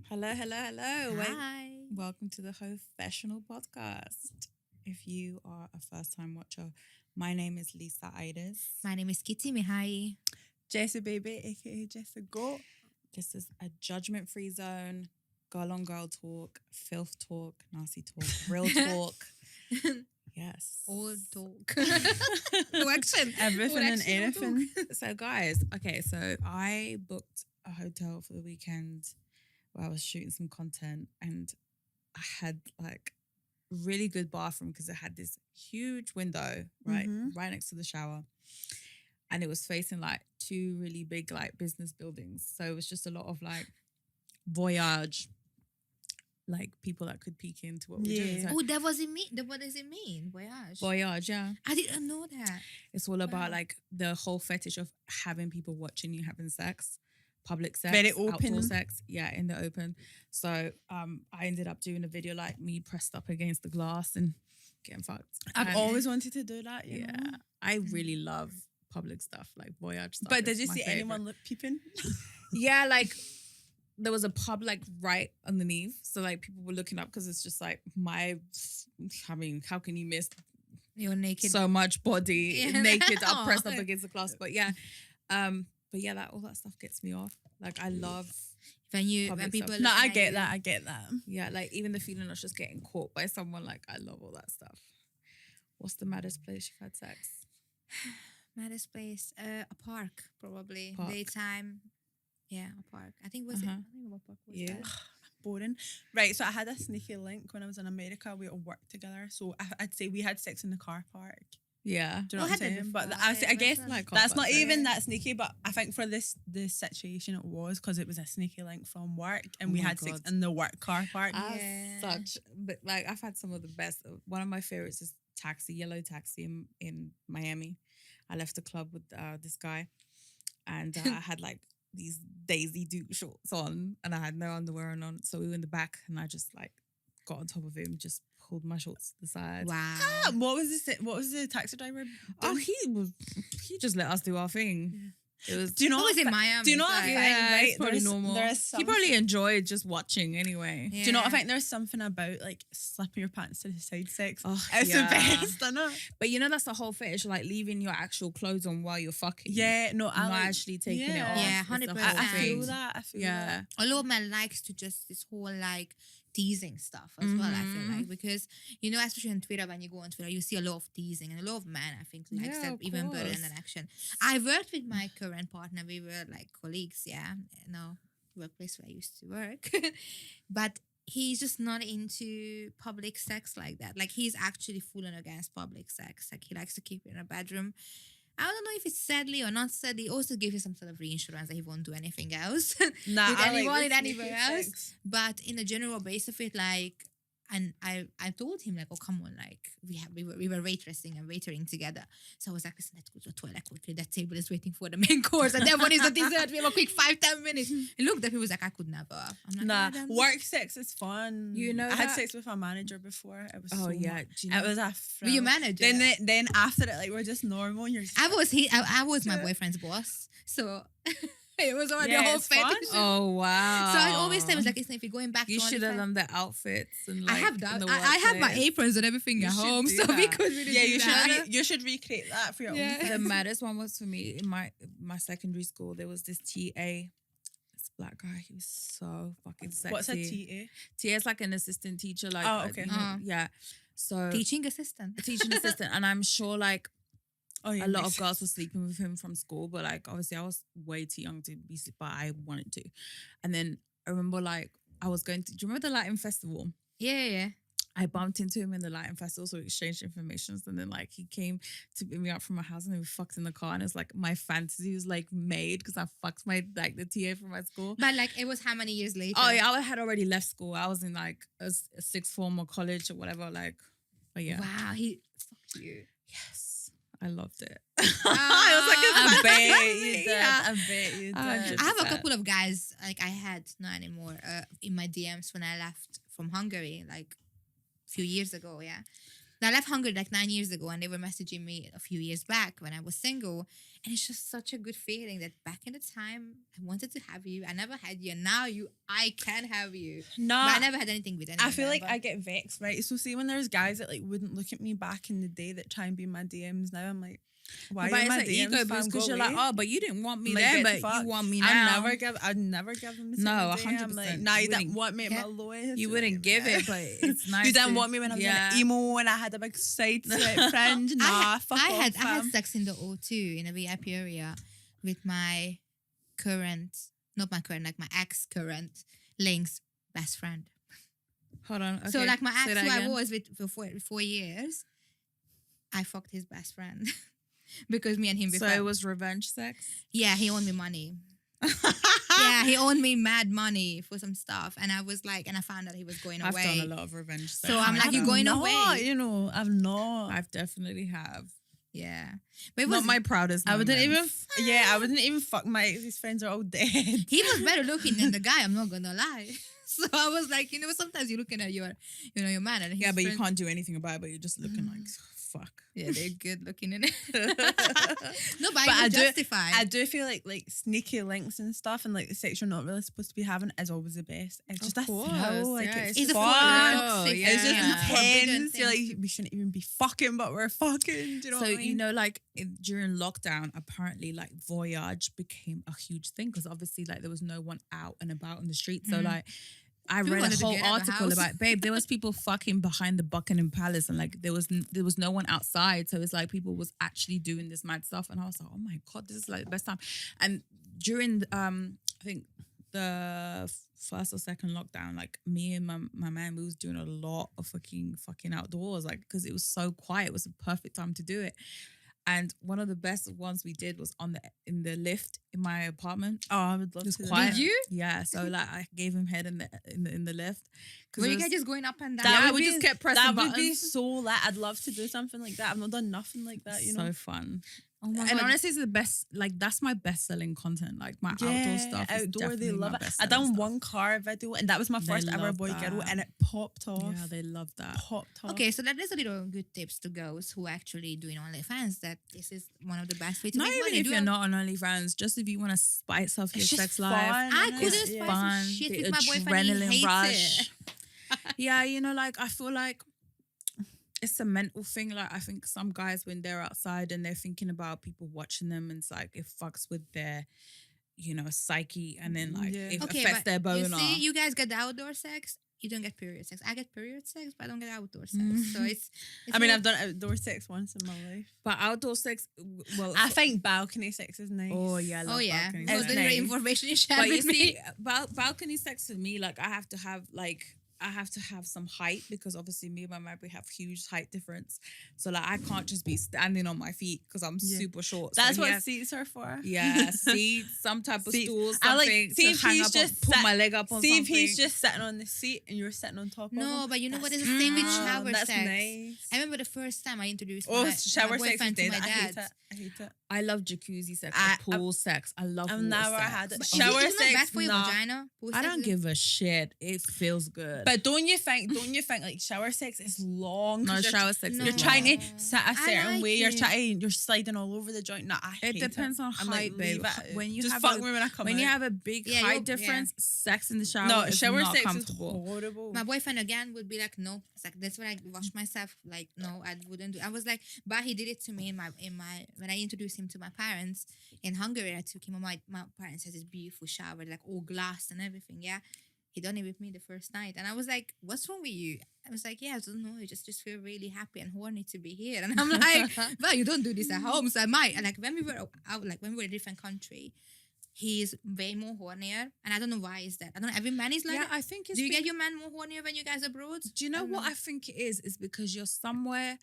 Hello. Hi. Welcome to the Hoefessional Podcast. If you are a first-time watcher, my name is Lisa Ides. My name is Kitty Mihai. Jessie Baby, aka Jessie Goat. This is a judgment-free zone, girl-on-girl talk, filth talk, nasty talk, real talk. Yes. All talk. No action. Everything All and action, all anything. So guys, so I booked a hotel for the weekend where I was shooting some content and I had like really good bathroom because it had this huge window right next to the shower, and it was facing like two really big like business buildings, so it was just a lot of like voyage, like people that could peek into what we're doing. So, Oh, that was it mean. What does it mean? Voyage. voyage, yeah. I didn't know that. It's all about Wow. like the whole fetish of having people watching you having sex, public sex, Very outdoor open. sex, in the open. So I ended up doing a video like me pressed up against the glass and getting fucked. I've And always wanted to do that, you know. I really love public stuff, like voyage stuff. But did It's you my see favorite. anyone peeping? Yeah, like there was a pub like right underneath, so like people were looking up because it's just like how can you miss You're naked. so much body Yeah. naked up pressed up Aw. against the glass? But yeah, that all that stuff gets me off. Like I love, when public people. stuff. No, look I at get you. that. I get that. yeah, like even the feeling of just getting caught by someone. Like I love all that stuff. What's the maddest place you've had sex? Maddest place. A park, probably. Park. Daytime. Yeah, a park. I think was it. I don't know what park was Yeah. that. Boring. Right, so I had a sneaky link when I was in America. We all worked together. So I'd say we had sex in the car park. Yeah, Do you know Oh, what I'm had that saying? But before. I guess Yeah, like that's not car park. even that sneaky, but I think for this situation it was because it was a sneaky link from work and Oh we my had sex God. in the work car park. Yeah. but like I've had some of the best. One of my favorites is Yellow Taxi in Miami. I left the club with this guy, and I had like these Daisy Duke shorts on, and I had no underwear on. So we were in the back, and I just like got on top of him, just pulled my shorts to the side. Wow. What was the taxi driver Oh, doing? he just let us do our thing. It was. Do you know It was what in I Miami. do you know so- what I find, Yeah, right? it's probably normal. There is He probably enjoyed just watching anyway. Do you know what I Yeah. think? There's something about like slipping your pants to the side sex. Oh, It's yeah. the best, isn't it? But you know that's the whole fetish, like leaving your actual clothes on while you're fucking. Yeah, no, I not like, actually taking it yeah. off. Yeah, It's the 100%. whole I feel thing. that. I feel Yeah. that. A lot of men likes to just this whole like teasing stuff as well. I feel Mhm. like because you know, especially on Twitter, when you go on Twitter, you see a lot of teasing, and a lot of men I think likes Yeah, that of even better course. than action. I worked with my current partner; we were like colleagues, workplace where I used to work, but he's just not into public sex like that. Like he's actually full on against public sex. Like he likes to keep it in a bedroom. I don't know if it's sadly or not sadly. He also gives you some sort of reinsurance that he won't do anything else. Nah, With I anyone like in the anywhere sneaky else. sex. But in a general base of it, like, and I told him like, oh come on, like we were waitressing and waitering together. So I was like, listen, let's go to the toilet quickly. That table is waiting for the main course, and that one is the dessert. We have a quick 5-10 minutes. He looked at me, was like, I could never. I'm like, Nah, yeah, then- work sex is fun. You know I had that- sex with a manager before. It was Oh so yeah. much. Do you know, It was a With thrill. your manager. Then after it, like we're just normal. And you're just I was my Yeah. boyfriend's boss, so it was already Yeah, a whole it's fun. fetish. oh wow. So I always tell him like, listen, if you're going back, you to should have OnlyFans- done the outfits and I like, have in that. the I have my workplace. aprons and everything You at should home, do so we that. could really yeah. do You that. you should recreate that for your Yeah. own. The maddest one was for me in my secondary school. There was this TA, this black guy. He was so fucking sexy. What's a TA? TA is like an assistant teacher. Like, Oh, okay. you know, yeah. So Teaching assistant. a teaching assistant, and I'm sure like Oh yeah. a lot makes of girls were sleeping with him from school, but like obviously I was way too young to be, but I wanted to. And then I remember like I was going to. Do you remember the Latin festival? Yeah. I bumped into him in the Latin festival, so we exchanged information. And then like he came to pick me up from my house, and then we fucked in the car. And it's like my fantasy was like made because I fucked the TA from my school. But like, it was how many years later? Oh yeah, I had already left school. I was in like a sixth form or college or whatever. Like, but yeah, Wow, he fucked you. yes. I loved it. Ah, I was like, I it's bet fantasy. you did. Yeah. I bet you did. I have a 100%. couple of guys, like I had, not anymore, in my DMs when I left from Hungary, like a few years ago, yeah. I left Hungary like 9 years ago, and they were messaging me a few years back when I was single. And it's just such a good feeling that back in the time, I wanted to have you. I never had you. And now I can have you. No. But I never had anything with anyone. I feel like I get vexed, right? So see when there's guys that like wouldn't look at me back in the day that try and be in my DMs now, I'm like, why But are it's my like DMs, ego fam? boost because Go you're like, away. oh, but you didn't want me Like, there, get but the fuck. you want me now. I'd never give them the No, same day. I'm 100%. like, nah, you You didn't wouldn't- want me at my Yeah. lowest. You wouldn't give it, but it's nice. You didn't to- want me when I was yeah. an emo and I had a big side slit fringe. Nah, fuck I off, had fam. sex in the O2 in a VIP area with my not my current, like my ex-current Link's best friend. Hold on. Okay. So like my say ex that who I again. was with for 4 years, I fucked his best friend because me and him So before. it was revenge sex? Yeah, he owed me money. Yeah, he owed me mad money for some stuff, and I was like, and I found out he was going I've away. done a lot of revenge sex. So I'm like, you myself. going No, away? You know, I've not. I've definitely have. Yeah, but it Not was my proudest I wouldn't even. moments. I wouldn't even fuck my ex. His friends are all dead. he was better looking than the guy. I'm not gonna lie. So I was like, sometimes you're looking at your man, and his Yeah, but you friends- can't do anything about it, but you're just looking like, fuck. Yeah, they're good looking in it. No, but But I I do do- justify. I do feel like sneaky links and stuff and like the sex you're not really supposed to be having is always the best. It's just a course, thrill. Like yeah, it's It's a fun. fun. Yeah. It's just Yeah. Forbidden intense. You're thing. like, we shouldn't even be fucking, but we're fucking. Do you know So, what I mean? like during lockdown, apparently like voyage became a huge thing because obviously like there was no one out and about in the street. So Mhm. like I People read wanted a to whole get out of the article house. about, babe, there was people fucking behind the Buckingham Palace and like there was no one outside. So it's like people was actually doing this mad stuff. And I was like, oh my God, this is like the best time. And during, I think the first or second lockdown, like me and my man, we was doing a lot of fucking outdoors, like, because it was so quiet. It was a perfect time to do it. And one of the best ones we did was in the lift in my apartment. Oh, I would love It was to. do quiet. that. Did you? Yeah. So like I gave him head in the lift. Were you it was- guys just going up and down? That Yeah, would we be- just kept pressing That buttons. would be so lit. I'd love to do something like that. I've not done nothing like that. You know. So fun. Oh my And God. honestly, it's the best. Like that's my best selling content. Like my outdoor stuff. Is Outdoor, they definitely love my it. I best-selling done stuff. one car video, and that was my They first ever love boy girl, that. and it popped off. Yeah, they love that. Popped off. Okay, so that is a little good tips to girls who are actually doing OnlyFans. That this is one of the best ways to Not make even money. if Do you're a- not on OnlyFans, just if you want to spice up your It's just sex fun, life. I innit? couldn't It's spice fun, up shit the with my boyfriend. He adrenaline hates rush. it. Yeah, like I feel like it's a mental thing. Like I think some guys when they're outside and they're thinking about people watching them, and it's like it fucks with their, psyche, and then like Yeah. it Okay, affects but their boner. you see, you guys get the outdoor sex. You don't get period sex. I get period sex, but I don't get outdoor sex. So it's I mean, more- I've done outdoor sex once in my life. But outdoor sex, well, I think balcony sex is nice. oh yeah, I love Oh yeah, balcony well, sex. the nice. information you shared But you with me. see, balcony sex for me, like I have to have some height because obviously me and my man, we have huge height difference. So like I can't just be standing on my feet because I'm Yeah. super short. So That's he what has- seats are for. Yeah, seats, some type of Seats. stool, I like- something see to if hang he's up on, just put sat- my leg up on See something. if he's just sitting on the seat and you're sitting on top of him. No, but you know what is the That's- thing with Mm. shower that's sex? nice. I remember the first time I introduced Oh, my shower sex is boyfriend to dead. my I hate dad. it. I hate it. I love jacuzzi sex, I- like pool sex. I love I've water never sex. had it. But Shower is it not bad sex, for your nah. vagina? Pool I sex don't is- give a shit. It feels good. But don't you think like shower sex is long? no 'Cause shower sex. No. You're is trying to long. sit a I certain like way. it. You're sliding all over the joint. Nah, I It hate depends on I'm height, babe. leave it out. When you just have fuck a- me when I come When out. you have a big Yeah, height you'll- difference, sex in the shower no, is shower not sex comfortable. is horrible. My boyfriend again would be like, no. It's like that's when I wash myself. Like, no, I wouldn't do. I was like, but he did it to me in my when I introduced him to my parents in Hungary. I took him. My parents has this beautiful shower, like all glass and everything. Yeah, he done it with me the first night, and I was like, what's wrong with you? I was like, yeah, I don't know. I just feel really happy and horny to be here. And I'm like, well, you don't do this at home, so I might. And like when we were out, like when we were in a different country, he's way more hornier, and I don't know why is that. I don't know. Every man is like Yeah, that. I think it's. Do you get your man more hornier when you guys abroad? Do you know don't what know. I think it is? It's because you're somewhere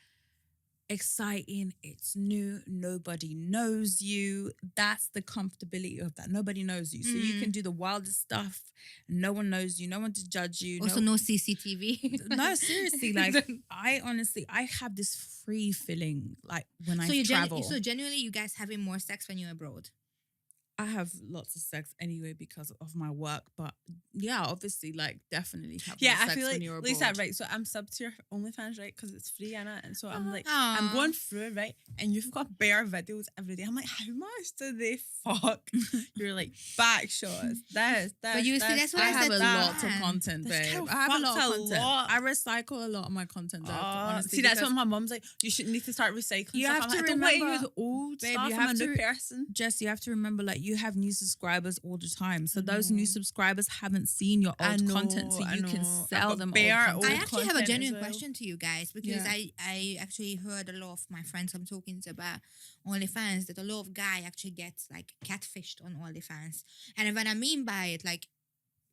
exciting. It's new. Nobody knows you. That's the comfortability of that. Nobody knows you, so you can do the wildest stuff. No one knows you. No one to judge you. Also, no CCTV. No, seriously. Like I have this free feeling. Like when I so you travel, so genuinely, you guys having more sex when you're abroad. I have lots of sex anyway because of my work. But yeah, obviously, like definitely have Yeah, more I sex feel when like you're Lisa, abroad. right? So I'm sub to your OnlyFans, right? Because it's free, Anna, and so I'm like, Aw. I'm going through, right? And you've got bare videos every day. I'm like, how much do they fuck? You're like back shots. But you see, that's what I I have said a to lot Anne. of content, This babe. girl I have a lot of fucks a content. lot. I recycle a lot of my content, though. Honestly, See, that's because what my mum's like. You should need to start recycling You stuff. have I'm to like, I don't want to remember- use old Babe, stuff. you I'm have a to new re- person. Jess, you have to remember, like, you have new subscribers all the time. So those know. new subscribers haven't seen your I old know, content, so I you can know. I've sell got them bare old old I content. actually have a content as genuine well. question to you guys because Yeah. I actually heard a lot of my friends I'm talking to about OnlyFans that a lot of guy actually gets like catfished on OnlyFans. And what I mean by it, like,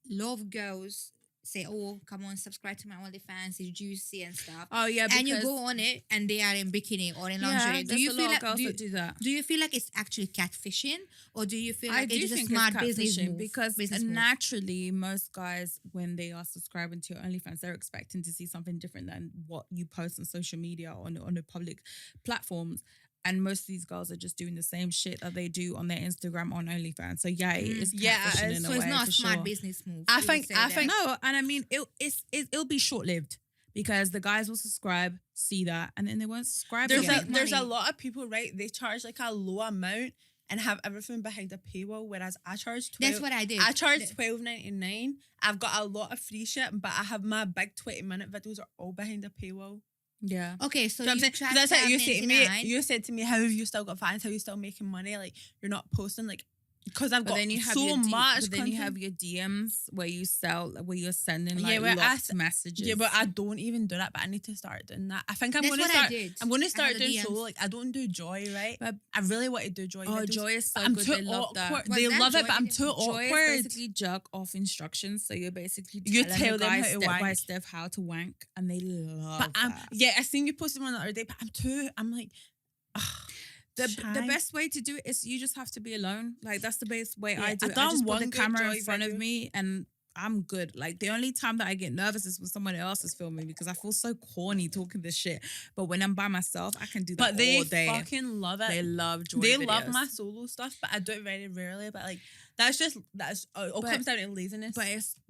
a lot of girls say, "Oh, come on, subscribe to my OnlyFans, it's juicy and stuff." Oh, yeah, because And you go on it and they are in bikini or in yeah, lingerie. there's a lot of girls that do that. do you feel like it's actually catfishing, or do you feel I like do it's just a think smart it's business catfishing move? because business move? naturally most guys, when they are subscribing to your OnlyFans, they're expecting to see something different than what you post on social media or on the public platforms. And most of these girls are just doing the same shit that they do on their Instagram on OnlyFans. So yeah, it is Yeah, catfishing it's- in a So it's way, not a for smart sure. business move. I you would think- say I that. think- No, and I mean it'll be short lived because the guys will subscribe, see that, and then they won't subscribe There's again. a money. lot of people, right? They charge like a low amount and have everything behind a paywall, whereas I charge 12. That's what I did. I charge $12.99. I've got a lot of free shit, but I have my big 20-minute videos are all behind a paywall. Yeah. Okay, so Do you know you what I'm saying? 'Cause charge that's what you said to me. $12.99. You said to me, "How have you still got fans? How are you still making money? Like you're not posting like because I've But got then you have so your much. but then you have content." your DMs where you sell, where you're sending Yeah, like where I lots messages. Yeah, but I don't even do that. But I need to start doing that. I think I'm That's going to what I start. did. I'm going I to start had the doing DMs. so like I don't do Joy, right? But- I really want to do Joy. Oh, videos, Joy is so but I'm good. too They love that. awkward. What's They that, love it, Joy but I'm video? too Joy awkward. is basically jerk off instructions. So you're basically You telling tell the them guys how to step by wank. step how to wank, and they love But that. yeah, I seen you posted one the other day, but I'm like, The shy. best way to do it is you just have to be alone. Like that's the best way Yeah, I do I it. I done just put one the good camera Joy in front video. of me and I'm good. Like the only time that I get nervous is when someone else is filming because I feel so corny talking this shit. But when I'm by myself, I can do that but they all day. fucking love it. They love Joy They videos. love my solo stuff, but I do it very rarely. But like that's it all But- comes down to laziness.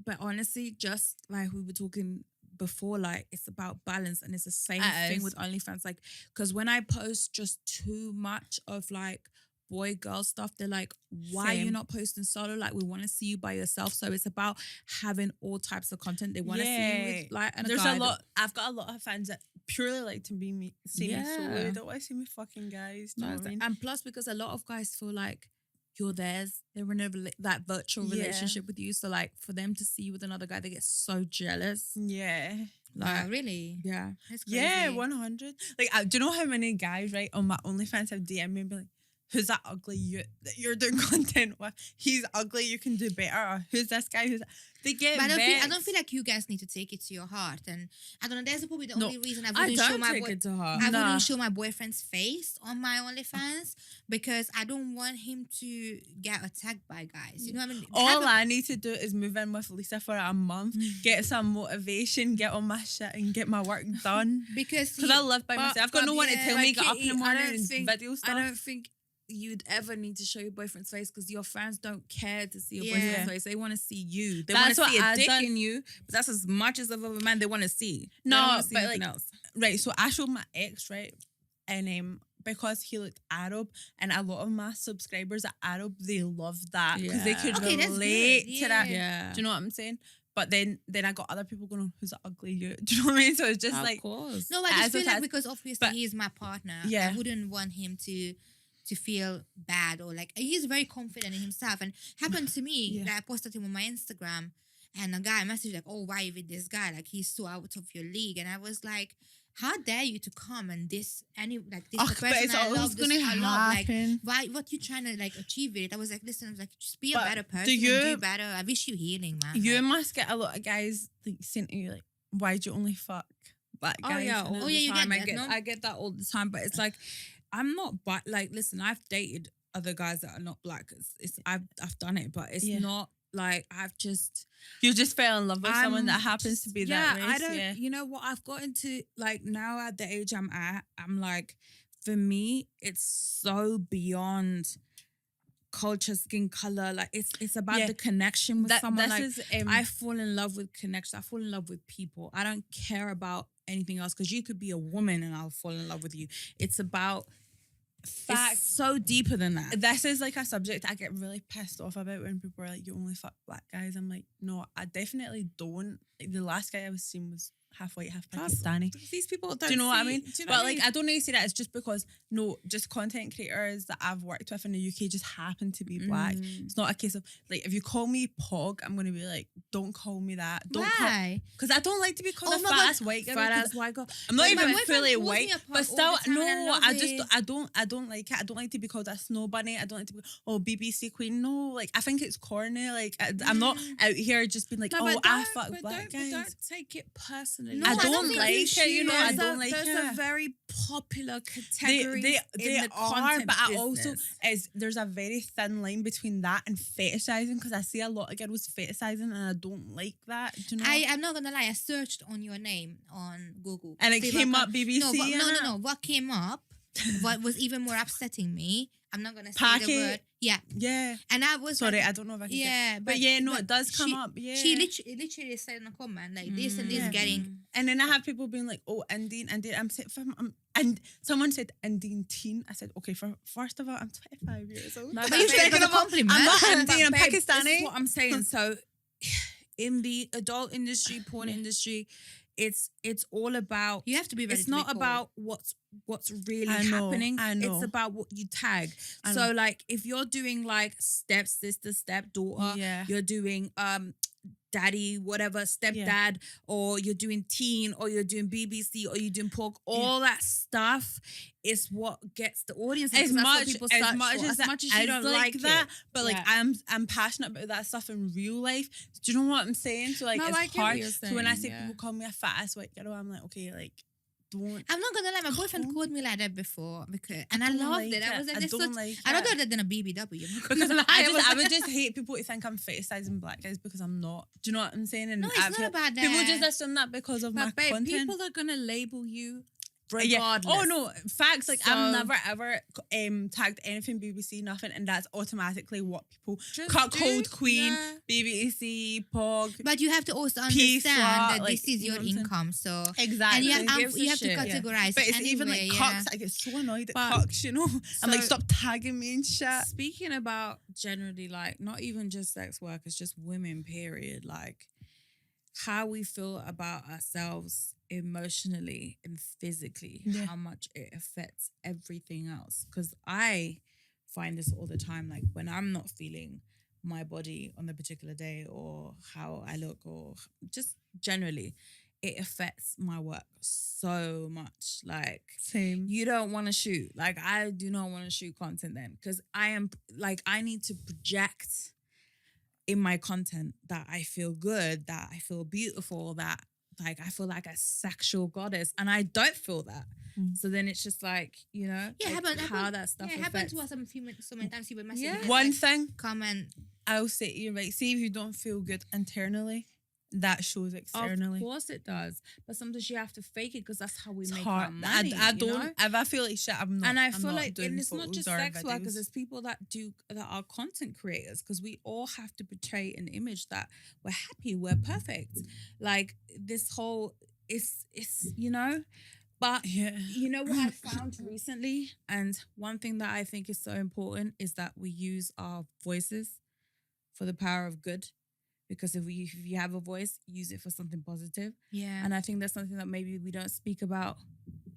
But honestly, just like we were talking before, like it's about balance, and it's the same It thing is. with OnlyFans. Like, because when I post just too much of like boy girl stuff, they're like, why are you Same. not posting solo? Like, we want to see you by yourself. So it's about having all types of content. They want to see you with like and There's guy a that- lot. I've got a lot of fans that purely like to be me, see me solo. Yeah. They don't want to see me fucking guys. Do you know what I mean? And plus, because a lot of guys feel like you're theirs, they're in that virtual Yeah. relationship with you. So like for them to see you with another guy, they get so jealous. Yeah. Like, really? yeah. That's crazy. Yeah, 100. Like, do you know how many guys, right, on my OnlyFans have DM me and be like, who's that ugly that you're doing content with? He's ugly, you can do better. Or who's this guy? They get But I vexed. don't feel like you guys need to take it to your heart. And I don't know, that's probably the No, only reason I I wouldn't show don't my take it to heart. I Nah. wouldn't show my boyfriend's face on my OnlyFans because I don't want him to get attacked by guys. You know what I mean? All I need to do is move in with Lisa for a month, get some motivation, get on my shit, and get my work done. because Because I live by myself. I've got no one to tell me Like, get up in the Kitty, morning and video I stuff. don't think you'd ever need to show your boyfriend's face because your fans don't care to see your Yeah. boyfriend's face. They want to see you. They want That's to what see a I dick done. in you, but that's as much as of a man they want to see. They No, don't wanna see but, anything like, else. Right, so I showed my ex, right, and because he looked Arab, and a lot of my subscribers are Arab, they love that because they Yeah. could Okay, that's relate good. to that. Yeah. Do you know what I'm saying? But then I got other people going, who's that ugly you? Do you know what I mean? So it's just Of like, course. No, I just As feel it like has- because obviously but- he is my partner, Yeah. I wouldn't want him to feel bad or like he's very confident in himself. And happened to me Yeah. that I posted him on my Instagram and a guy messaged like, "Oh, why are you with this guy? Like he's so out of your league." And I was like, "How dare you to come and this the oh, person but it's I always love, this going to I love, like happen. why what you trying to like achieve with it?" I was like, "Listen, I was like, just be a But better do person and you- do better. I wish you healing, man." You Like, must get a lot of guys like saying to you, like, why'd you only fuck black Oh guys? yeah, And all then- Oh, the yeah, you get time. that, no? I get that all the time. But it's like I'm not. But like, listen, I've dated other guys that are not black. I've done it, but it's Yeah. not like I've just. You just fell in love with someone I'm that happens just- to be yeah, that race. I don't. Yeah. You know what? I've gotten to like now at the age I'm at. I'm like, for me, it's so beyond culture, skin color. Like it's about Yeah. the connection with someone. Like is I fall in love with connection. I fall in love with people. I don't care about anything else because you could be a woman and I'll fall in love with you. It's about fact. It's so deeper than that. This is like a subject I get really pissed off about when people are like, you only fuck black guys. I'm like, no, I definitely don't. Like, the last guy I was seeing was half white, half Pakistani. These people don't. Do you know what I mean? Do you know But what like, I don't need to say that. It's just because just content creators that I've worked with in the UK just happen to be black. It's not a case of like, if you call me Pog, I'm gonna be like, don't call me that. Don't Why? because I don't like to be called Oh a my fat God. ass white girl. Fat because ass white girl. I'm not But my even boyfriend fully calls me white, a Pog but all still, the time and I no, love I it. don't like it. I don't like to be called a snow bunny. I don't like to be BBC queen. No, like I think it's corny. Like I'm not out here just being like, No, oh, but I don't- fuck but black don't- but guys. Don't take it personally. No, I I don't don't think like it's it. You know, I There's don't like there's it. a very popular category. They in the are, content but I also business. there's a very thin line between that and fetishizing because I see a lot of girls fetishizing and I don't like that. Do you know? I'm not gonna lie. I searched on your name on Google and it See came what up BBC. No. What came up? What was even more upsetting me? I'm not gonna say Packet. the word. Yeah, Yeah. and I was Sorry, like, I don't know if I can say. yeah, But yeah, no, it does come she- up. Yeah. She literally said in a comment like this and this Yeah. getting. And then I have people being like, "Oh, Indine." I'm saying, and someone said Indine teen. I said, "Okay, first of all, I'm 25 years old." No, But you should take it as a compliment. I'm not But Indian. I'm babe, this Pakistani. is what I'm saying. So, in the adult industry, porn industry, it's all about. You have to be ready. It's to be not called. about what's really I know, happening. I know. It's about what you tag. I So know. like if you're doing like stepsister, stepdaughter, Yeah. you're doing daddy, whatever, stepdad, or you're doing teen, or you're doing BBC, or you're doing pork, all that stuff is what gets the audience. As much people as search much for. as, as much as you I don't like that, it. but like Yeah. I'm passionate about that stuff in real life. Do you know what I'm saying? So like No, I it's get what hard. you're So when I saying, say yeah. people call me a fat ass white girl, I'm like, okay, like don't. I'm not gonna lie. My boyfriend Come. called me like that before because, and I don't loved like it. I was like, I this don't such. like I don't it. know that than a BBW. Because I would just hate people to think I'm fetishizing black guys because I'm not. Do you know what I'm saying? And No, I it's feel- not about that. People just assume that because of my But babe, content. people are gonna label you Yeah. regardless. Oh no, facts. Like So- I've never ever tagged anything BBC, nothing, and that's automatically what people Just cut do- cold queen, yeah. BBC, Pog. But you have to also Peace, understand lot, that like, this is you your know what I'm saying? income. So Exactly. and Who gives you a have to shit? categorize. But it it's even like anyway, cucks. I get so annoyed at But- cucks, you know. I'm like, So- stop tagging me and shit. Speaking about generally, like, not even just sex workers, just women, period, like, how we feel about ourselves emotionally and physically, Yeah. how much it affects everything else. Because I find this all the time, like, when I'm not feeling my body on a particular day or how I look or just generally, it affects my work so much. Like, Same. you don't want to shoot. Like, I do not want to shoot content then because I am like, I need to project in my content that I feel good, that I feel beautiful, that like I feel like a sexual goddess, and I don't feel that. Mm. So then it's just like, you know, Yeah, like happened, how that stuff Yeah, it happened affects. to us so many times. People message Yeah. me, One like, thing comment. I'll say to you, right? See if you don't feel good internally, that shows externally. Of course it does, but sometimes you have to fake it because that's how we It's make hard. our money. I you don't. know? If I feel like shit, I'm not. And I I'm feel not like, doing and it's not photos just or sex workers, videos. it's people that are content creators, because we all have to portray an image that we're happy, we're perfect. Like this whole, it's you know, but Yeah. you know what I found recently, and one thing that I think is so important is that we use our voices for the power of good. Because if you have a voice, use it for something positive. Yeah. And I think that's something that maybe we don't speak about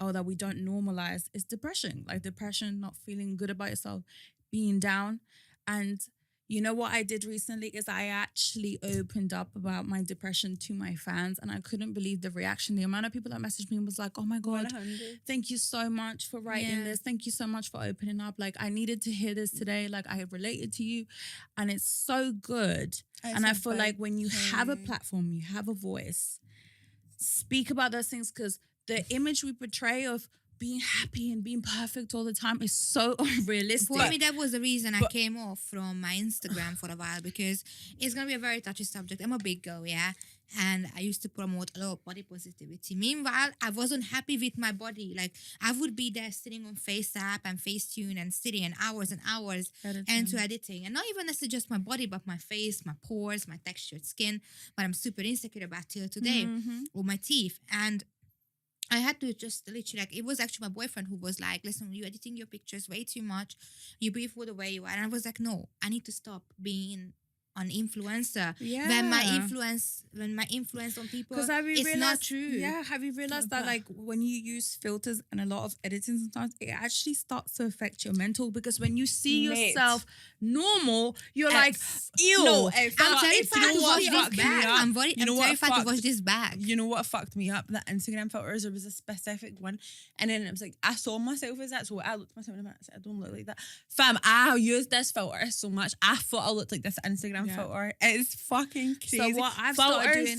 or that we don't normalize is depression. Like depression, not feeling good about yourself, being down. And you know what I did recently is I actually opened up about my depression to my fans, and I couldn't believe the reaction. The amount of people that messaged me was like, oh my God, 100. thank you so much for writing Yeah. this. Thank you so much for opening up. Like I needed to hear this today. Like I related to you, and it's so good. And I feel like when you have a platform, you have a voice, speak about those things, because the image we portray of being happy and being perfect all the time is so unrealistic. For me, that was the reason I came off from my Instagram for a while, because it's gonna be a very touchy subject. I'm a big girl, yeah, and I used to promote a lot of body positivity. Meanwhile, I wasn't happy with my body. Like, I would be there sitting on FaceApp and Facetune and sitting and hours into editing, and not even necessarily just my body, but my face, my pores, my textured skin. But I'm super insecure about till today, or my teeth. And I had to just literally, like, it was actually my boyfriend who was like, listen, you're editing your pictures way too much. You're beautiful the way you are. And I was like, no, I need to stop being an influencer. Yeah. When my influence on people, it's not true. Yeah, have you realized that, like, when you use filters and a lot of editing sometimes, it actually starts to affect your mental, because when you see yourself normal, you're like, ew. No, I'm terrified to watch this back. I'm terrified to watch this back. You know what fucked me up? The Instagram filters, there was a specific one, and then it was like, I saw myself as that, so I looked at myself and I said, I don't look like that. Fam, I used this filter so much, I thought I looked like this Instagram filter. It's fucking crazy. So what I've started doing,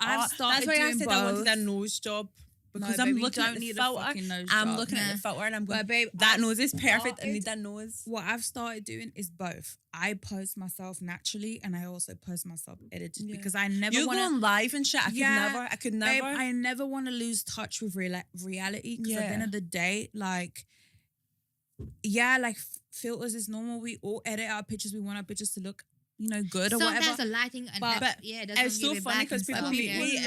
I've started That's why I doing said both. I wanted a nose job. Because I'm looking at the filter, I'm looking at the filter and I'm going, babe, that nose is perfect. I need that nose. What I've started doing is both. I post myself naturally, and I also post myself edited, because I never want want to live and shit. I could never. Babe, I never want to lose touch with reality, because at the end of the day, like, like, filters is normal. We all edit our pictures. We want our pictures to look, good or whatever. Sometimes the lighting, but it's so funny because people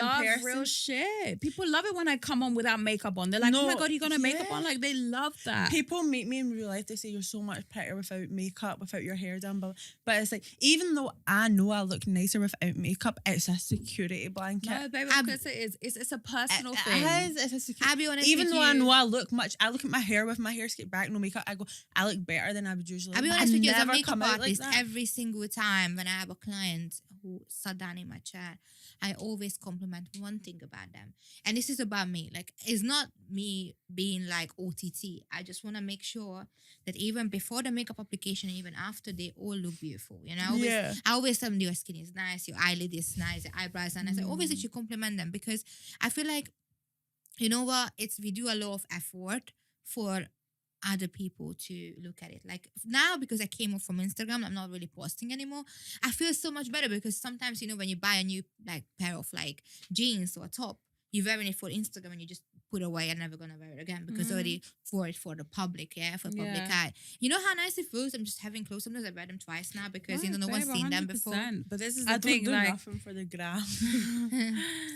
love real shit. People love it when I come on without makeup on. They're like, oh my God, you got no makeup on? Like, they love that. People meet me in real life, they say you're so much prettier without makeup, without your hair done. But it's like, even though I know I look nicer without makeup, it's a security blanket. No, baby, because it is. It's a personal thing. It's a security. I'll be honest even with though you. I know I look my hair with my hair slicked back, no makeup, I go, I look better than I would usually. I'll be honest with you, as a never makeup come out artist, like that. every single time when I have a client who sat down in my chair, I always compliment one thing about them. And this is about me. Like, it's not me being like OTT. I just want to make sure that even before the makeup application, even after, they all look beautiful. I always tell them your skin is nice, your eyelid is nice, your eyebrows are nice. I always actually compliment them, because I feel like, you know what? We do a lot of effort for other people to look at it. Like, now, because I came off from Instagram, I'm not really posting anymore. I feel so much better, because sometimes, when you buy a new like pair of like jeans or a top, you're wearing it for Instagram and you just put away and never gonna wear it again, because already for the public, for public eye. You know how nice it feels? I'm just having clothes. Sometimes I wear them twice now, because no one's seen them before. But this is I the thing, don't do like, nothing for the gram.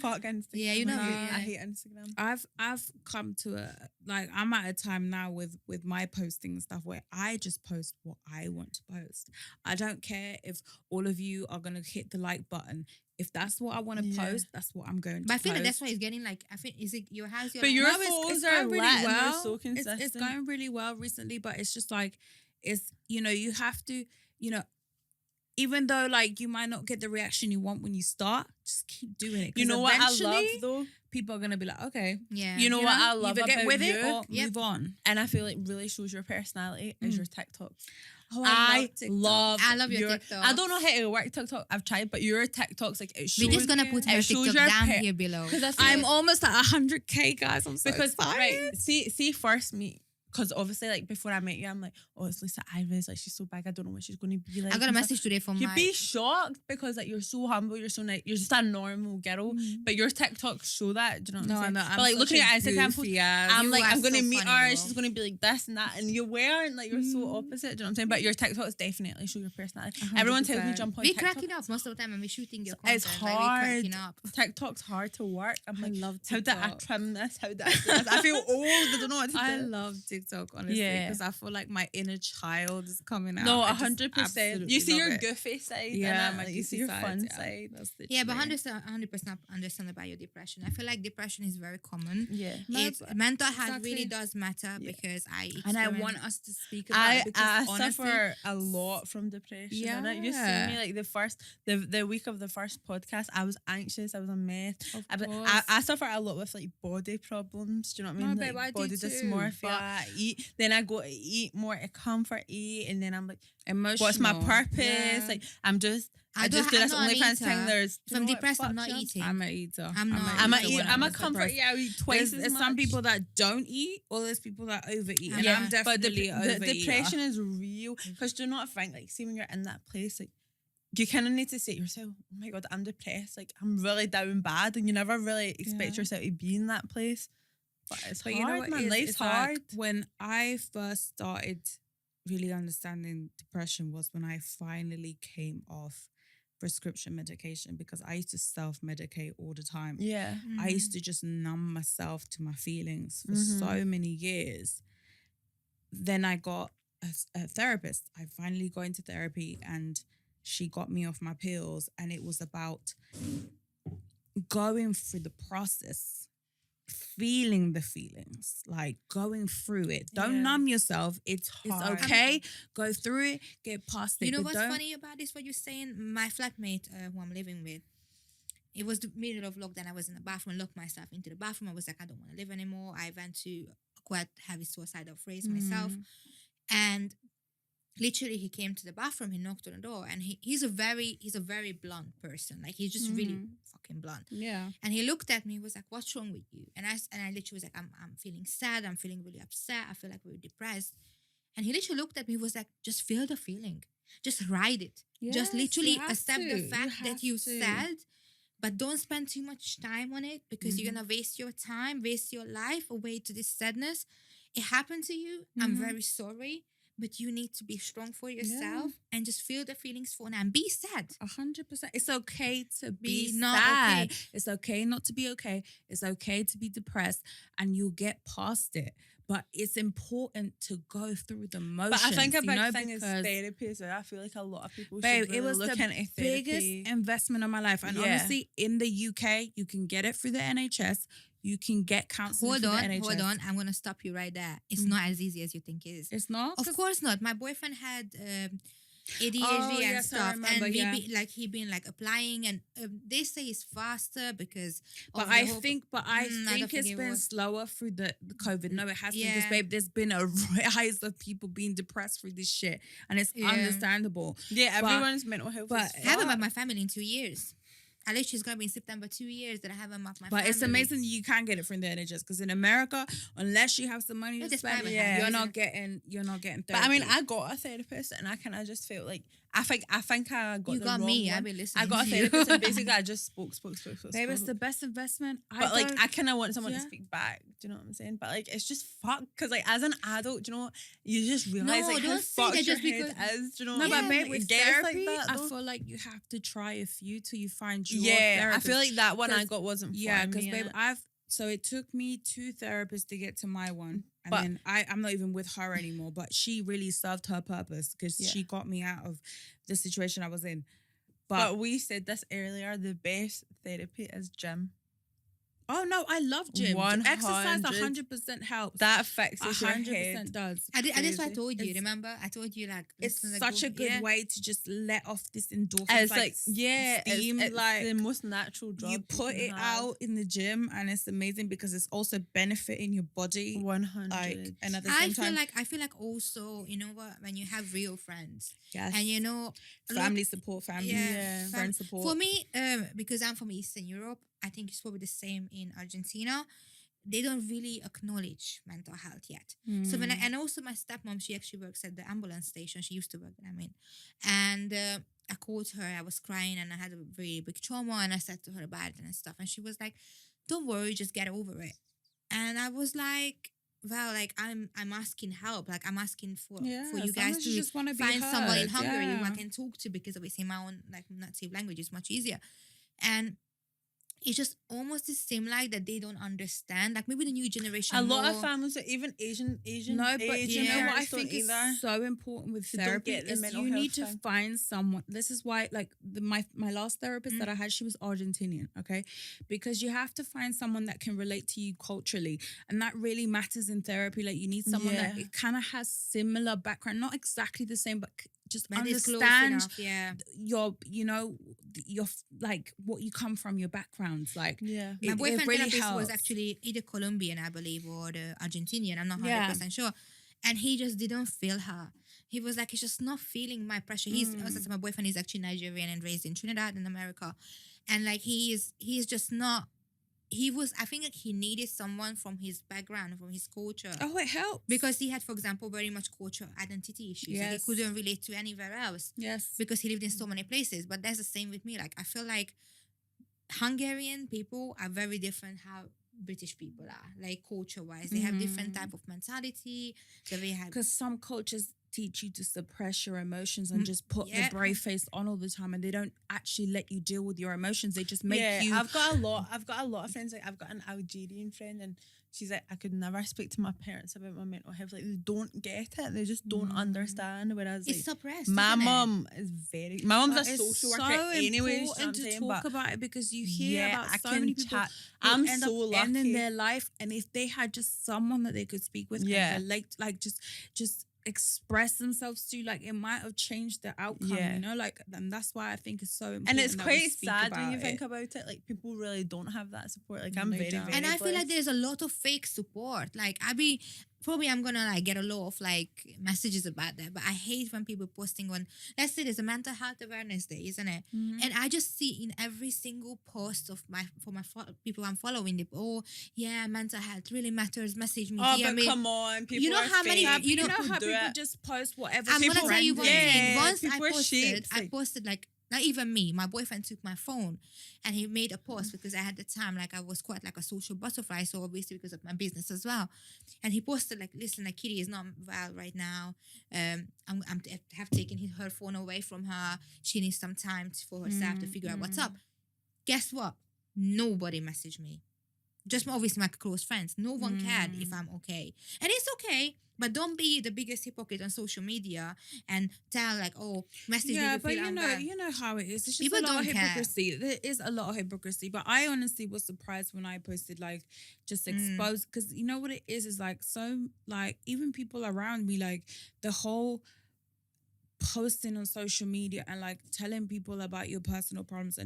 Fuck Instagram. Yeah, I hate Instagram. I've come to I'm at a time now with my posting and stuff where I just post what I want to post. I don't care if all of you are gonna hit the like button. If that's what I want to post, that's what I'm going to post. But I feel like that's why it's getting like, I think, is it your house? But your photos are really lit well. and they're so consistent. It's going really well recently, but it's just like, it's, you have to, even though like you might not get the reaction you want when you start, just keep doing it. You know what I love though? People are going to be like, okay. Yeah. You know what I love either about get with you? it or move on. And I feel like really shows your personality is your TikTok. Oh, I love love your TikTok. I don't know how to work TikTok. I've tried, but your TikTok's like, it shows. We're just gonna put her TikTok down here below. I'm almost at 100K, guys. I'm so excited. Right, see first me. Because obviously, like, before I met you, I'm like, oh, it's Lisa Ives. Like, she's so big. I don't know what she's going to be like. I got a message today from You'd be shocked because, like, you're so humble. You're so nice. You're just a normal girl. But your TikToks show that. Do you know what I'm saying? But, like, looking at Instagram, I'm like, I'm going to meet her. And she's going to be like this and that. And you weren't. Like, you're so opposite. Do you know what I'm saying? But your TikToks definitely show your personality. 100%. Everyone tells me jump on TikTok. We're cracking up most of the time when we're shooting your content. It's hard. Like, we're cracking up. TikTok's hard to work. I'm like, love how TikTok. did I trim this? How did I do this? I feel old. I don't know what to do. I love TikTok, honestly. Yeah. Because I feel like my inner child is coming out. No, I just 100%. absolutely You see love your it. goofy side. Yeah, my you see your fun side. Yeah, but 100% understand about your depression. I feel like depression is very common. Yeah. Mental health really does matter because I want us to speak about it because I honestly, suffer a lot from depression. Yeah. You see me like the week of the first podcast, I was anxious, I was a mess. I suffer a lot with like body problems. Do you know what I mean? No, babe, like I do body too, dysmorphia. eat. Then I go to eat more to comfort eat, and then I'm like, emotional. What's my purpose? Yeah. Like I just do this OnlyFans thing. There's if I'm depressed, I'm not eating. I'm an eater. I'm a comfort eater. I eat twice as much. There's some people that don't eat, or there's people that overeat. And I'm definitely the depression is real, because do not think, like, see when you're in that place, like, you kind of need to say to yourself, oh my God, I'm depressed. Like, I'm really down bad. And you never really expect yourself to be in that place. But it's hard, you know what, man. Life's hard. Like when I first started really understanding depression was when I finally came off prescription medication, because I used to self-medicate all the time. Yeah. I used to just numb myself to my feelings for so many years. Then I got a therapist. I finally got into therapy, and she got me off my pills, and it was about going through the process, feeling the feelings, like going through it. Don't numb yourself. It's okay. Go through it. Get past it. You know what's funny about this? What you're saying? My flatmate, who I'm living with, it was the middle of lockdown. I was in the bathroom, locked myself into the bathroom. I was like, I don't want to live anymore. I went to quite heavy suicidal phase myself, and literally he came to the bathroom, he knocked on the door, and he's a very blunt person. Like, he's just really fucking blunt. Yeah. And he looked at me, was like, what's wrong with you? And I literally was like, I'm feeling sad, I'm feeling really upset, I feel like we're depressed. And he literally looked at me, was like, just feel the feeling. Just ride it. Yes, just literally accept the fact that you're sad, but don't spend too much time on it, because you're gonna waste your time, waste your life away to this sadness. It happened to you. I'm very sorry. But you need to be strong for yourself and just feel the feelings for now and be sad. 100%. It's okay to be not sad. okay. It's okay not to be okay. It's okay to be depressed, and you'll get past it. But it's important to go through the motions. But I think a big thing is therapy. So I feel like a lot of people should really it was look the into therapy. biggest investment of my life. And honestly, in the UK, you can get it through the NHS. You can get counseling through the NHS. Hold on. I'm going to stop you right there. It's not as easy as you think it is. It's not? Of course not. My boyfriend had ADHD and stuff. And he been like applying, and they say it's faster because I think it's been slower through the COVID. No, it has been, because babe, there's been a rise of people being depressed through this shit, and it's understandable. Yeah, everyone's mental health. But I haven't met my family in 2 years. I literally it's gonna be in September 2 years that I haven't met my family. But it's amazing you can get it from the NHS, because in America, unless you have some money to spend, you're not getting therapy. But I mean, I got a therapist, and I kind of just felt like I think I got you the got wrong me. one. I've been listening. I got a therapist, and basically I just spoke. Babe, it's the best investment. But I kind of want someone to speak back. Do you know what I'm saying? But like, it's just fuck, because like as an adult, do you know, you just realize like how fucked your head is. Do you know? No, but babe, with therapy, like that, I feel like you have to try a few till you find your therapist. I feel like that one I got wasn't for me. Yeah, because babe, so it took me 2 therapists to get to my one. And then I'm not even with her anymore, but she really served her purpose, because she got me out of the situation I was in. But we said this earlier, the best therapy is gym. Oh no, I love gym. 100. Exercise 100% helps. That fixes your 100% head. Does. That's what I told you. Remember, I told you like it's such a good way to just let off this endorphin. It's like steam, it's like the most natural drug. You put it out in the gym, and it's amazing because it's also benefiting your body. 100. Like, and at the same time, I feel like also, you know what, when you have real friends, yes, and you know, family support, friend support. For me, because I'm from Eastern Europe, I think it's probably the same in Argentina. They don't really acknowledge mental health yet. So and also my stepmom, she actually works at the ambulance station. She used to work there, and I called her. I was crying, and I had a very big trauma, and I said to her about it and stuff, and she was like, "Don't worry, just get over it." And I was like, well, like I'm asking help. Like I'm asking for you guys to just find someone in Hungary who I can talk to, because obviously my own like native language is much easier. And it just almost seems like that they don't understand. Like maybe the new generation. A lot of families, even Asian. No, but you know what I think is so important with therapy is you need to find someone. This is why, like my last therapist that I had, she was Argentinian. Okay, because you have to find someone that can relate to you culturally, and that really matters in therapy. Like you need someone that it kind of has similar background, not exactly the same, but just But it's close understand enough, yeah. your, your like what you come from, your backgrounds. Like, yeah. My boyfriend really therapist was helps. actually either Colombian, I believe, or the Argentinian. I'm not 100% Yeah. sure. And he just didn't feel her. He was like, he's just not feeling my pressure. Also, my boyfriend is actually Nigerian and raised in Trinidad in America. And like, he's just not, I think like he needed someone from his background, from his culture. Oh, it helps. Because he had, for example, very much cultural identity issues. Yes. Like he couldn't relate to anywhere else. Yes. Because he lived in so many places. But that's the same with me. Like, I feel like Hungarian people are very different how British people are, like culture-wise. They have different type of mentality. Because some cultures teach you to suppress your emotions and just put the brave face on all the time, and they don't actually let you deal with your emotions. They just make you. I've got a lot of friends. Like I've got an Algerian friend, and she's like, I could never speak to my parents about my mental health. Like they don't get it. They just don't understand. Whereas it's suppressed. My mum is my mum's a social worker anyway. It's so important to talk about it because you hear about so many people. I'm end so up lucky. ending their life, and if they had just someone that they could speak with, and relate, like just express themselves to, like it might have changed the outcome, like, and that's why I think it's so important. And it's quite sad when you think about it. Like people really don't have that support. Like I'm very and I feel like there's a lot of fake support. Like I'm gonna like get a lot of like messages about that, but I hate when people posting on, let's say there's a mental health awareness day, isn't it? And I just see in every single post of my people I'm following, mental health really matters, message me. But come on, people, you know how many you know how people just post whatever. I'm gonna tell you one thing. Once I posted like, not even me, my boyfriend took my phone and he made a post because I had the time, like I was quite like a social butterfly, so obviously because of my business as well. And he posted like, listen, like Kitty is not well right now. I have taken her phone away from her. She needs some time for herself to figure out what's up. Guess what? Nobody messaged me. Just obviously my close friends. No one cared if I'm okay. And it's okay, but don't be the biggest hypocrite on social media and tell like, message me. Yeah, but you know how it is. It's just people a lot of don't hypocrisy. There is a lot of hypocrisy. But I honestly was surprised when I posted like just exposed, because you know what it is like, so like even people around me, like the whole posting on social media and like telling people about your personal problems,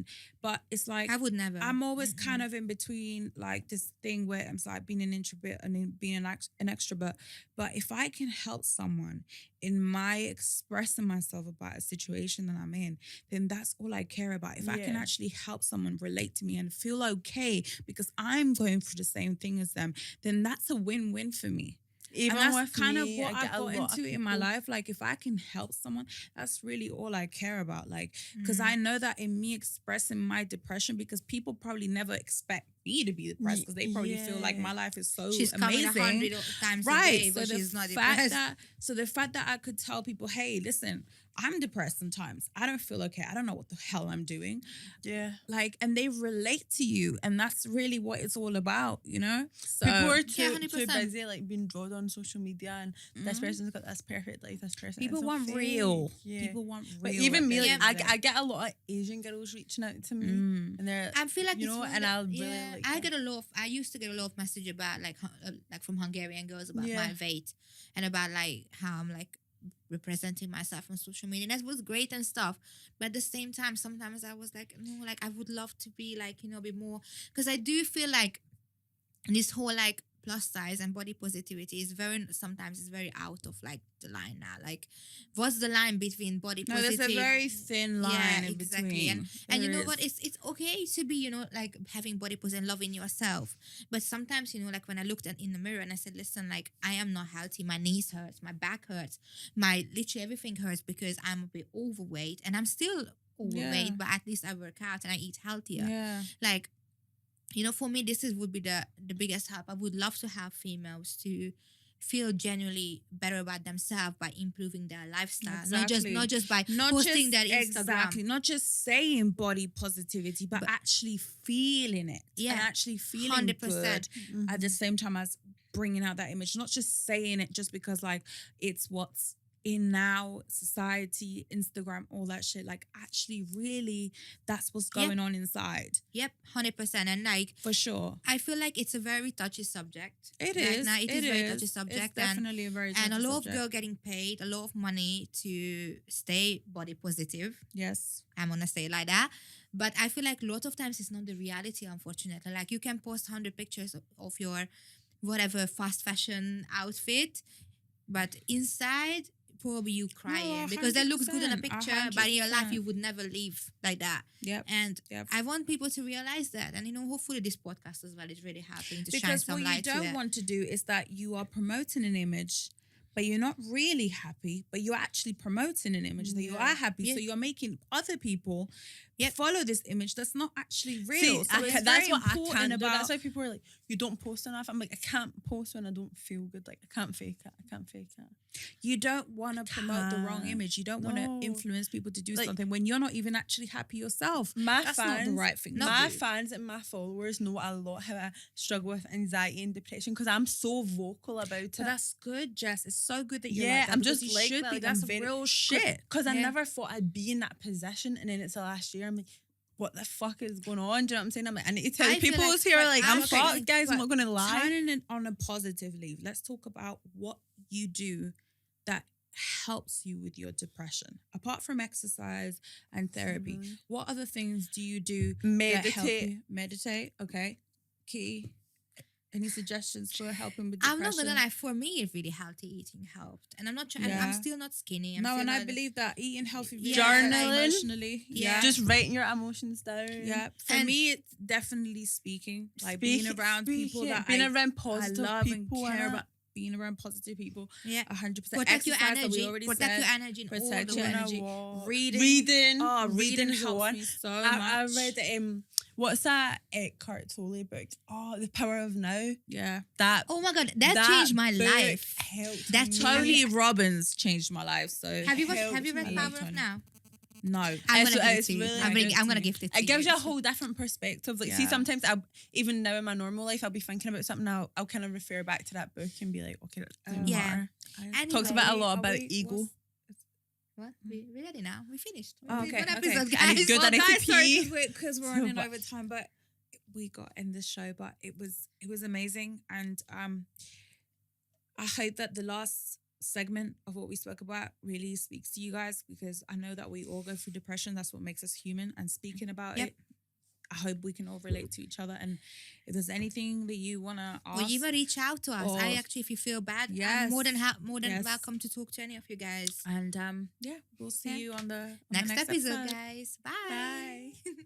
but it's like I would never. I'm always kind of in between like this thing where I'm like being an introvert and being an extrovert. But if I can help someone in my expressing myself about a situation that I'm in, then that's all I care about. If I can actually help someone relate to me and feel okay because I'm going through the same thing as them, then that's a win-win for me. Even and with that's kind of me, what I've got into in my people. life. Like, if I can help someone, that's really all I care about. Like, because I know that in me expressing my depression, because people probably never expect me to be depressed because they probably feel like my life is so she's amazing. Coming 100 times right. a day, but she's not depressed. depressed. So the fact that I could tell people, hey, listen, I'm depressed sometimes. I don't feel okay. I don't know what the hell I'm doing. Yeah. Like, and they relate to you. And that's really what it's all about, you know? So, people are too 100%. busy like being drawn on social media and this person's got this perfect life, this person. People want fake. real. Yeah. People want real. But even me, like, like, I get a lot of Asian girls reaching out to me. And they're, I feel like you know, and I'll really like I used to get a lot of message about like from Hungarian girls about my weight and about like how I'm like representing myself on social media. And that was great and stuff. But at the same time, sometimes I was like, no, like I would love to be like, you know, a bit more, because I do feel like this whole like plus size and body positivity is sometimes it's very out of like the line now. Like, what's the line between body positive? There's a very thin line in between. And you know what? It's okay to be, you know, like having body positive and loving yourself. But sometimes, you know, like when I looked in the mirror and I said, listen, like I am not healthy. My knees hurts, my back hurts, my literally everything hurts because I'm a bit overweight, and I'm still overweight, but at least I work out and I eat healthier. Yeah. Like, you know, for me, would be the biggest help. I would love to have females to feel genuinely better about themselves by improving their lifestyle, not just by posting their Instagram. Exactly, not just saying body positivity, but actually feeling it. Yeah, and actually feeling 100%. Good at the same time as bringing out that image. Not just saying it just because like it's what's in now society, Instagram, all that shit. Like actually, really, that's what's going on inside. Yep, 100%. And like for sure, I feel like it's a very touchy subject. It is. Now it is a very touchy subject. It's definitely a very touchy subject. And a lot subject. of girls getting paid a lot of money to stay body positive. Yes, I'm gonna say it like that. But I feel like a lot of times it's not the reality, unfortunately. Like you can post 100 pictures of your whatever fast fashion outfit, but inside probably you crying because that looks good in a picture, 100%. But in your life you would never live like that. And I want people to realize that, and hopefully this podcast as well is really helping to shine some light to that. Because what you don't want to do is that you are promoting an image, but you're not really happy, but you're actually promoting an image that you are happy. So you're making other people follow this image that's not actually real. See, that's what I can't do. That's why people are like, you don't post enough. I'm like, I can't post when I don't feel good. Like, I can't fake it. You don't want to promote the wrong image. You don't want to influence people to do something when you're not even actually happy yourself. That's not the right thing to do. My fans and my followers know a lot how I struggle with anxiety and depression because I'm so vocal about it. So that's good, Jess. It's so good that you're like that. I'm just like should that. Be. That's real shit. Because I never thought I'd be in that position, and then it's the last year. I'm like, what the fuck is going on? Do you know what I'm saying? I'm like, I need to tell people here, like, I'm fucked, guys. I'm not going to lie. Turning it on a positive leave, let's talk about what you do that helps you with your depression. Apart from exercise and therapy, what other things do you do? Meditate. Okay. Key. Any suggestions for helping with depression? I'm not gonna lie. For me, really healthy eating helped, and I'm not trying. I'm still not skinny. I believe that eating healthy, really journaling, emotionally, just writing your emotions down. Yeah, for me, it's definitely speaking, like being around people that around positive I love people and care about. Being around positive people, 100%. Protect your energy. Protect your energy. Protect your energy. Reading. Reading helps me so much. I read what's that Eckhart Tolle book? Oh, The Power of Now. Yeah. Oh my God, that changed my life. Tony Robbins changed my life. So have you read Power of Now? No, I'm gonna gift it to you. It gives you a whole different perspective. Like, see, sometimes even now in my normal life, I'll be thinking about something. I'll kind of refer back to that book and be like, okay, that doesn't matter. Anyway, talks about a lot about ego. What? We ready now? We finished. Okay. What episode, guys? And good that it's pee. Because we're running over time, but we got to end the show. But it was amazing, and I hope that the last segment of what we spoke about really speaks to you guys, because I know that we all go through depression. That's what makes us human, and speaking about it, I hope we can all relate to each other. And if there's anything that you want to ask, or even reach out to us. If you feel bad, I'm more than welcome to talk to any of you guys. And we'll see you on the next episode, guys. Bye. Bye.